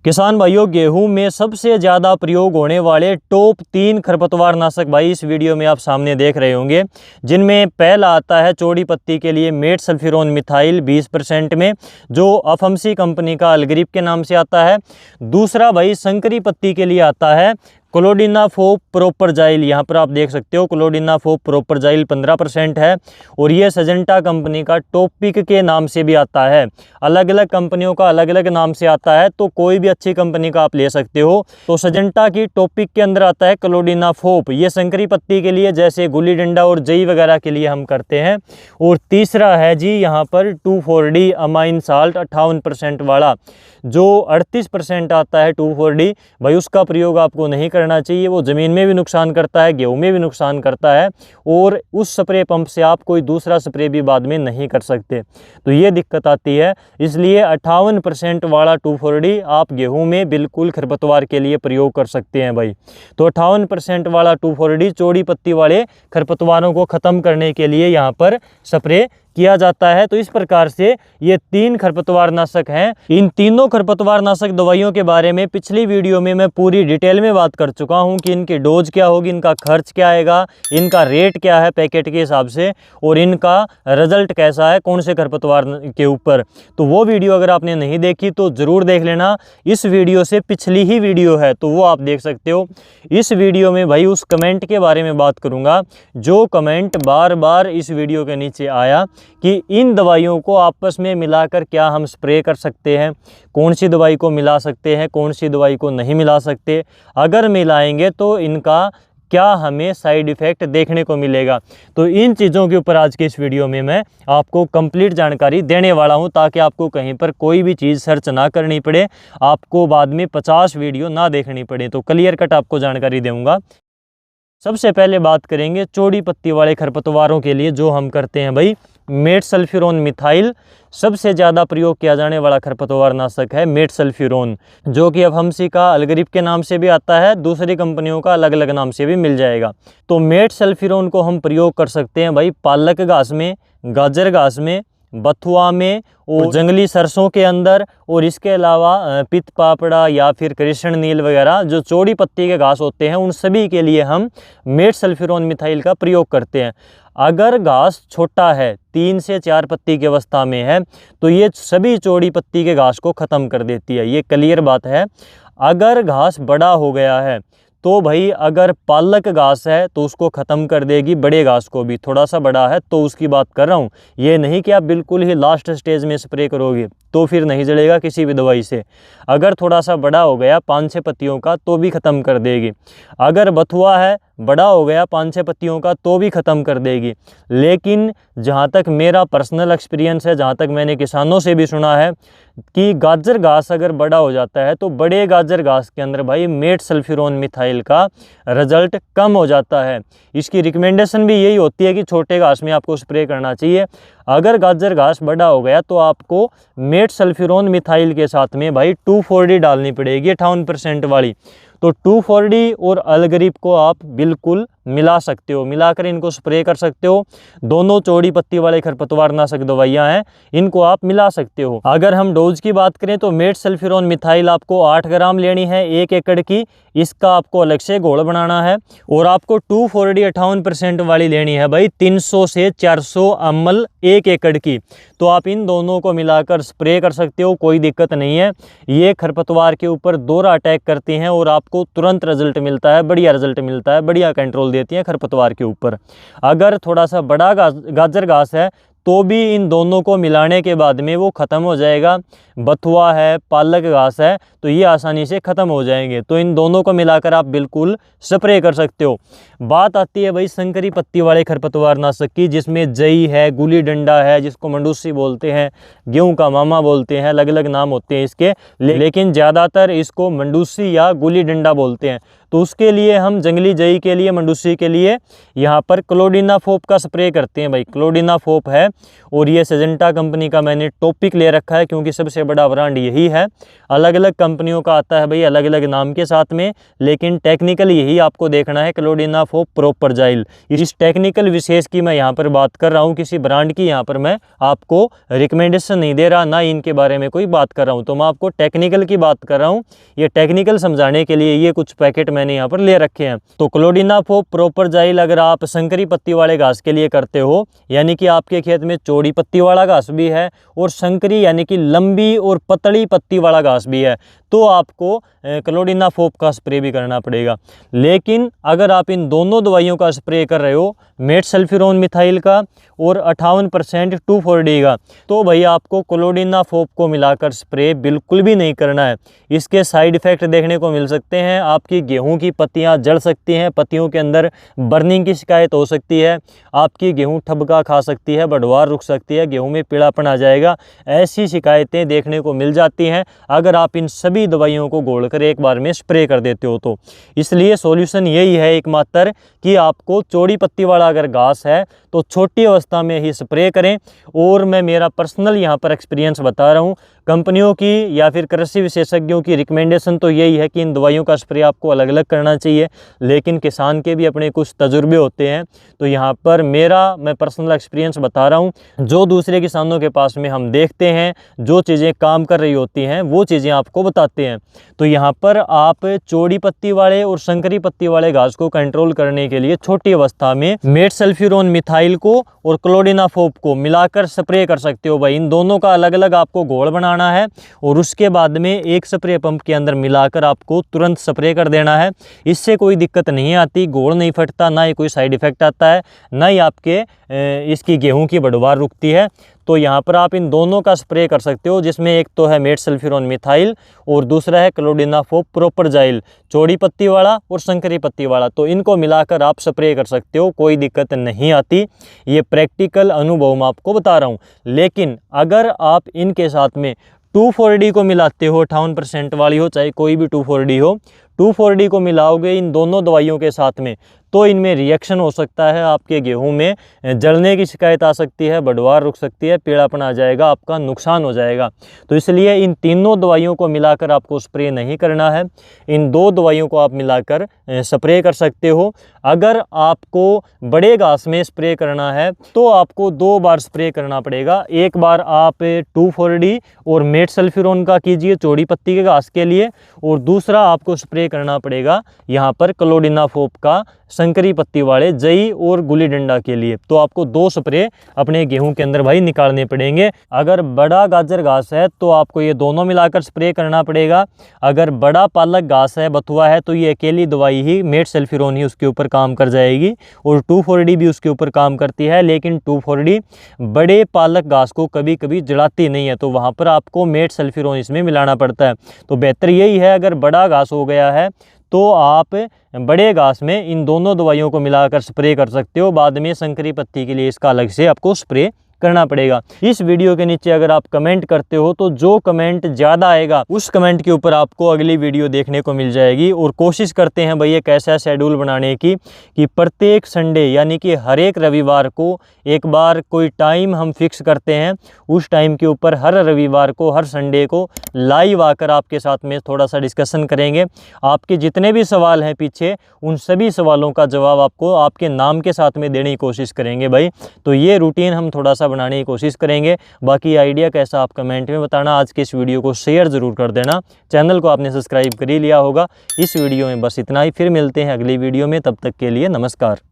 किसान भाइयों, गेहूं में सबसे ज़्यादा प्रयोग होने वाले टॉप 3 खरपतवार नाशक भाई इस वीडियो में आप सामने देख रहे होंगे, जिनमें पहला आता है चौड़ी पत्ती के लिए मेट सल्फ्यूरोन मिथाइल 20% में, जो अफमसी कंपनी का अल्ग्रिप के नाम से आता है। दूसरा भाई संकरी पत्ती के लिए आता है क्लोडिनाफोप प्रोपरजाइल। यहाँ पर आप देख सकते हो क्लोडिनाफोप प्रोपरजाइल 15% है, और ये सजेंटा कंपनी का टॉपिक के नाम से भी आता है। अलग अलग कंपनियों का अलग अलग नाम से आता है, तो कोई भी अच्छी कंपनी का आप ले सकते हो। तो सजेंटा की टॉपिक के अंदर आता है क्लोडिनाफोप, ये संकरी पत्ती के लिए जैसे गुल्ली डंडा और जई वगैरह के लिए हम करते हैं। और तीसरा है जी यहाँ पर 2,4-D अमाइन साल्ट 58% वाला, जो 38% आता है 2,4-D भाई, उसका प्रयोग आपको नहीं करना चाहिए। वो ज़मीन में भी नुकसान करता है, गेहूं में भी नुकसान करता है, और उस स्प्रे पंप से आप कोई दूसरा स्प्रे भी बाद में नहीं कर सकते, तो ये दिक्कत आती है। इसलिए 58% वाला 2,4-D आप गेहूं में बिल्कुल खरपतवार के लिए प्रयोग कर सकते हैं भाई। तो 58% वाला 2,4-D चौड़ी पत्ती वाले खरपतवारों को ख़त्म करने के लिए यहाँ पर स्प्रे किया जाता है। तो इस प्रकार से ये 3 खरपतवार नाशक हैं। इन तीनों खरपतवार नाशक दवाइयों के बारे में पिछली वीडियो में मैं पूरी डिटेल में बात कर चुका हूं कि इनकी डोज क्या होगी, इनका खर्च क्या आएगा, इनका रेट क्या है पैकेट के हिसाब से, और इनका रिजल्ट कैसा है कौन से खरपतवार के ऊपर। तो वो वीडियो अगर आपने नहीं देखी तो ज़रूर देख लेना। इस वीडियो से पिछली ही वीडियो है, तो वो आप देख सकते हो। इस वीडियो में भाई उस कमेंट के बारे में बात करूँगा जो कमेंट बार बार इस वीडियो के नीचे आया कि इन दवाइयों को आपस में मिलाकर क्या हम स्प्रे कर सकते हैं, कौन सी दवाई को मिला सकते हैं, कौन सी दवाई को नहीं मिला सकते, अगर मिलाएंगे तो इनका क्या हमें साइड इफ़ेक्ट देखने को मिलेगा। तो इन चीज़ों के ऊपर आज के इस वीडियो में मैं आपको कंप्लीट जानकारी देने वाला हूं, ताकि आपको कहीं पर कोई भी चीज़ सर्च ना करनी पड़े, आपको बाद में 50 वीडियो ना देखनी पड़े। तो क्लियर कट आपको जानकारी दूंगा। सबसे पहले बात करेंगे चौड़ी पत्ती वाले खरपतवारों के लिए जो हम करते हैं भाई, मेट सल्फ्यूरोन मिथाइल सबसे ज़्यादा प्रयोग किया जाने वाला खरपतवार नाशक है मेट सल्फ्यूरोन, जो कि अफमसी का अल्ग्रिप के नाम से भी आता है, दूसरी कंपनियों का अलग अलग नाम से भी मिल जाएगा। तो मेट सल्फ्यूरोन को हम प्रयोग कर सकते हैं भाई पालक घास में, गाजर घास में, बथुआ में, और जंगली सरसों के अंदर, और इसके अलावा पित पापड़ा या फिर कृष्ण नील वगैरह जो चौड़ी पत्ती के घास होते हैं, उन सभी के लिए हम मेट सल्फ्यूरोन मिथाइल का प्रयोग करते हैं। अगर घास छोटा है, 3 से 4 पत्ती की अवस्था में है, तो ये सभी चौड़ी पत्ती के घास को ख़त्म कर देती है, ये क्लियर बात है। अगर घास बड़ा हो गया है तो भाई, अगर पालक घास है तो उसको ख़त्म कर देगी, बड़े घास को भी, थोड़ा सा बड़ा है तो उसकी बात कर रहा हूँ। ये नहीं कि आप बिल्कुल ही लास्ट स्टेज में स्प्रे करोगे तो फिर नहीं जलेगा किसी भी दवाई से। अगर थोड़ा सा बड़ा हो गया 5-6 पत्तियों का तो भी ख़त्म कर देगी। अगर बथुआ है, बड़ा हो गया 5-6 पत्तियों का तो भी ख़त्म कर देगी। लेकिन जहाँ तक मेरा पर्सनल एक्सपीरियंस है, जहाँ तक मैंने किसानों से भी सुना है कि गाजर घास अगर बड़ा हो जाता है तो बड़े गाजर घास के अंदर भाई मेट सल्फ्यूरोन मिथाइल का रिजल्ट कम हो जाता है। इसकी रिकमेंडेशन भी यही होती है कि छोटे घास में आपको स्प्रे करना चाहिए। अगर गाजर घास बड़ा हो गया तो आपको मेट सल्फ्यूरोन मिथाइल के साथ में भाई 2,4-D डालनी पड़ेगी 58% वाली। तो 2,4-D और अल्ग्रिप को आप बिल्कुल मिला सकते हो, मिलाकर इनको स्प्रे कर सकते हो। दोनों चौड़ी पत्ती वाले खरपतवार नाशक दवाइयाँ हैं, इनको आप मिला सकते हो। अगर हम डोज की बात करें तो मेट सल्फ्यूरोन मिथाइल आपको 8 ग्राम लेनी है 1 एकड़ की, इसका आपको अलग से घोल बनाना है। और आपको 2,4-D 58% वाली लेनी है भाई 300 से 400 ml 1 एकड़ की। तो आप इन दोनों को मिलाकर स्प्रे कर सकते हो, कोई दिक्कत नहीं है। ये खरपतवार के ऊपर दोहरा अटैक करती हैं और आपको तुरंत रिजल्ट मिलता है, बढ़िया रिजल्ट मिलता है, बढ़िया कंट्रोल देती हैं खरपतवार के ऊपर। अगर थोड़ा सा बड़ा गाजर घास है तो भी इन दोनों को मिलाने के बाद में वो ख़त्म हो जाएगा। बथुआ है, पालक घास है, तो ये आसानी से ख़त्म हो जाएंगे। तो इन दोनों को मिलाकर आप बिल्कुल स्प्रे कर सकते हो। बात आती है भाई संकरी पत्ती वाले खरपतवार नाशक की, जिसमें जई है, गुली डंडा है, जिसको मंडूसी बोलते हैं, गेहूं का मामा बोलते हैं, अलग अलग नाम होते हैं इसके, लेकिन ज़्यादातर इसको मंडूसी या गुली डंडा बोलते हैं। तो उसके लिए हम जंगली जई के लिए, मंडूसी के लिए यहाँ पर क्लोडिनाफोप का स्प्रे करते हैं भाई। क्लोडिनाफोप है और ये सिजेंटा कंपनी का मैंने टॉपिक ले रखा है क्योंकि सबसे बड़ा ब्रांड यही है। अलग अलग कंपनियों का आता है भाई अलग अलग नाम के साथ में, लेकिन टेक्निकल यही आपको देखना है, क्लोडिनाफोप प्रोपरजाइल। इस टेक्निकल विशेष की मैं यहाँ पर बात कर रहा हूँ, किसी ब्रांड की यहाँ पर मैं आपको रिकमेंडेशन नहीं दे रहा, ना इनके बारे में कोई बात कर रहा हूँ। तो मैं आपको टेक्निकल की बात कर रहा हूँ, ये टेक्निकल समझाने के लिए ये कुछ पैकेट मैंने यहाँ पर ले रखे हैं। तो क्लोडिनाफोप प्रोपरजाइल अगर आप संकरी पत्ती वाले घास के लिए करते हो, यानी कि आपके खेत में चौड़ी पत्ती वाला घास भी है और संकरी यानी कि लंबी और पतली पत्ती वाला घास भी है, तो आपको क्लोडिनाफोप का स्प्रे भी करना पड़ेगा। लेकिन अगर आप इन दोनों दवाइयों का स्प्रे कर रहे हो, मेटसल्फिरोन मिथाइल का और 58% 2,4-D का, तो भाई आपको क्लोडिनाफोप को मिलाकर स्प्रे बिल्कुल भी नहीं करना है। इसके साइड इफ़ेक्ट देखने को मिल सकते हैं, आपकी गेहूं की पत्तियां जल सकती हैं, पत्तियों के अंदर बर्निंग की शिकायत हो सकती है, आपकी गेहूं ठबका खा सकती है, बढ़वार रुक सकती है, गेहूं में पीलापन आ जाएगा, ऐसी शिकायतें देखने को मिल जाती हैं अगर आप इन सभी दवाइयों को घोलकर एक बार में स्प्रे कर देते हो तो। इसलिए सॉल्यूशन यही है एकमात्र कि आपको चौड़ी पत्ती वाला अगर घास है तो छोटी अवस्था में ही स्प्रे करें। और मैं मेरा पर्सनल यहाँ पर एक्सपीरियंस बता रहा हूँ, कंपनियों की या फिर कृषि विशेषज्ञों की रिकमेंडेशन तो यही है कि इन दवाइयों का स्प्रे आपको अलग अलग करना चाहिए, लेकिन किसान के भी अपने कुछ तजुर्बे होते हैं। तो यहाँ पर मैं पर्सनल एक्सपीरियंस बता रहा हूँ, जो दूसरे किसानों के पास में हम देखते हैं, जो चीज़ें काम कर रही होती हैं वो चीज़ें आपको बताते हैं। तो यहाँ पर आप चौड़ी पत्ती वाले और संकरी पत्ती वाले घास को कंट्रोल करने के लिए छोटी अवस्था में मेटसल्फिरोन मिथाइल को और क्लोडिनाफोप को मिलाकर स्प्रे कर सकते हो भाई। इन दोनों का अलग अलग आपको घोल बनाना है और उसके बाद में एक स्प्रे पंप के अंदर मिलाकर आपको तुरंत स्प्रे कर देना है। इससे कोई दिक्कत नहीं आती, घोल नहीं फटता, ना ही कोई साइड इफेक्ट आता है, ना ही आपके इसकी गेहूं की बढ़वार रुकती है। तो यहाँ पर आप इन दोनों का स्प्रे कर सकते हो, जिसमें एक तो है मेटसल्फिरोन मिथाइल और दूसरा है क्लोडिनाफोप प्रोपरजाइल, चौड़ी पत्ती वाला और संकरी पत्ती वाला। तो इनको मिलाकर आप स्प्रे कर सकते हो, कोई दिक्कत नहीं आती। ये प्रैक्टिकल अनुभव मैं आपको बता रहा हूँ। लेकिन अगर आप इनके साथ में 2,4-D को मिलाते हो, 58% वाली हो चाहे कोई भी 2,4-D हो, 2,4-D को मिलाओगे इन दोनों दवाइयों के साथ में, तो इनमें रिएक्शन हो सकता है, आपके गेहूं में जलने की शिकायत आ सकती है, बढ़वार रुक सकती है, पीलापन आ जाएगा, आपका नुकसान हो जाएगा। तो इसलिए इन तीनों दवाइयों को मिलाकर आपको स्प्रे नहीं करना है, इन दो दवाइयों को आप मिलाकर स्प्रे कर सकते हो। अगर आपको बड़े घास में स्प्रे करना है तो आपको 2 बार स्प्रे करना पड़ेगा। एक बार आप 2,4-D और मेटसल्फिरोन का कीजिए चौड़ी पत्ती के घास के लिए, और दूसरा आपको स्प्रे करना पड़ेगा यहाँ पर क्लोडिनाफोप का संकरी पत्ती वाले जई और गुली डंडा के लिए। तो आपको 2 स्प्रे अपने गेहूं के अंदर भाई निकालने पड़ेंगे। अगर बड़ा गाजर घास है तो आपको ये दोनों मिलाकर स्प्रे करना पड़ेगा। अगर बड़ा पालक घास है, बथुआ है, तो ये अकेली दवाई ही मेटसल्फिरोन ही उसके ऊपर काम कर जाएगी और 2,4-D भी उसके ऊपर काम करती है। लेकिन 2,4-D बड़े पालक घास को कभी कभी जलाती नहीं है, तो वहाँ पर आपको मेटसल्फिरोन इसमें मिलाना पड़ता है। तो बेहतर यही है, अगर बड़ा घास हो गया है तो आप बड़े घास में इन दोनों दवाइयों को मिलाकर स्प्रे कर सकते हो। बाद में संकरी पत्ती के लिए इसका अलग से आपको स्प्रे करना पड़ेगा। इस वीडियो के नीचे अगर आप कमेंट करते हो तो जो कमेंट ज़्यादा आएगा उस कमेंट के ऊपर आपको अगली वीडियो देखने को मिल जाएगी। और कोशिश करते हैं भैया कैसा शेड्यूल बनाने की कि प्रत्येक संडे यानी कि हर एक रविवार को एक बार कोई टाइम हम फिक्स करते हैं, उस टाइम के ऊपर हर रविवार को, हर संडे को लाइव आकर आपके साथ में थोड़ा सा डिस्कशन करेंगे। आपके जितने भी सवाल हैं पीछे, उन सभी सवालों का जवाब आपको आपके नाम के साथ में देने की कोशिश करेंगे भाई। तो ये रूटीन हम थोड़ा सा बनाने की कोशिश करेंगे। बाकी आइडिया कैसा आप कमेंट में बताना। आज के इस वीडियो को शेयर ज़रूर कर देना। चैनल को आपने सब्सक्राइब कर ही लिया होगा। इस वीडियो में बस इतना ही, फिर मिलते हैं अगली वीडियो में। तब तक के लिए नमस्कार।